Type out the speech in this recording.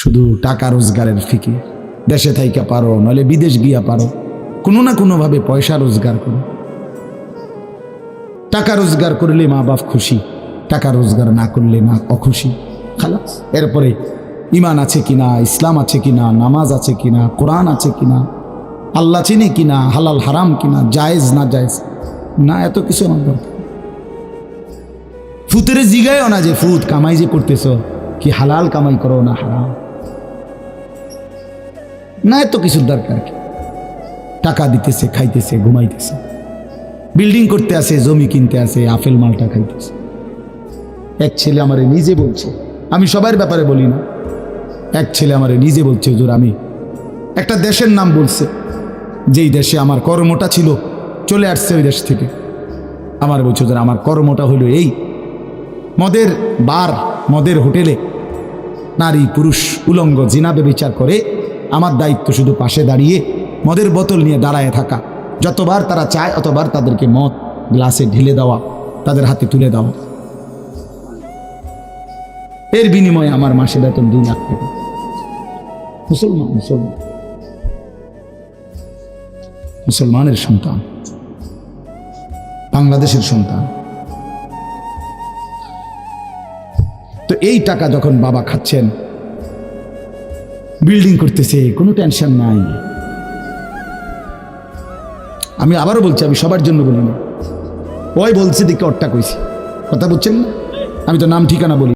শুধু টাকা রোজগারের ফিকির। দেশে থাইকা পারো, নইলে বিদেশ গিয়া পারো, কোনো না কোনোভাবে পয়সা রোজগার করো। টাকা রোজগার করলে মা বাপ খুশি, টাকা রোজগার না করলে না অখুশি। খালাস। এরপরে ইমান আছে কিনা, ইসলাম আছে কিনা, নামাজ আছে কিনা, কোরআন আছে কিনা, আল্লাহ চিনি কিনা, হালাল হারাম কিনা, জায়েজ না জায়েজ না, এত কিছু আমার দরকার। ফুতেরে জিগায়ও না যে ফুত কামাই যে করতেছ কি হালাল কামাই করো না হারাম, না এত কিছুর দরকার কি। টাকা দিতেছে, খাইতেছে, ঘুমাইতেছে, বিল্ডিং করতে আসে, জমি কিনতে আসে, আপেল মালটা খাইতেছে। এক ছেলে আমারে নিজে বলছে, আমি সবার ব্যাপারে বলি না, এক ছেলে আমারে নিজে বলছে, হুজুর আমি একটা দেশের নাম বলছে, যেই দেশে আমার কর্মটা ছিল, চলে আসছে ওই দেশ থেকে। আমার বলছে হুজুর আমার কর্মটা হলো এই, মদের বার, মদের হোটেলে নারী পুরুষ উলঙ্গ জিনা বিচার করে, আমার দায়িত্ব শুধু পাশে দাঁড়িয়ে মদের বোতল নিয়ে দাঁড়ায় থাকা, যতবার তারা চায় অতবার তাদেরকে মদ গ্লাসে ঢেলে দেওয়া, তাদের হাতে তুলে দেওয়া। এর বিনিময়ে আমার মাসে বেতন 2 লাখ টাকা। মুসলমান, মুসলমান, মুসলমানের সন্তান, বাংলাদেশের সন্তান। তো এই টাকা যখন বাবা খাচ্ছেন, বিল্ডিং করতেছে, কোনো টেনশন নাই। আমি আবারও বলছি, আমি সবার জন্য বলি না, ওই বলছে দেখে ওরটা কইছি, কথা বুঝছেন না, আমি তো নাম ঠিকানা বলি।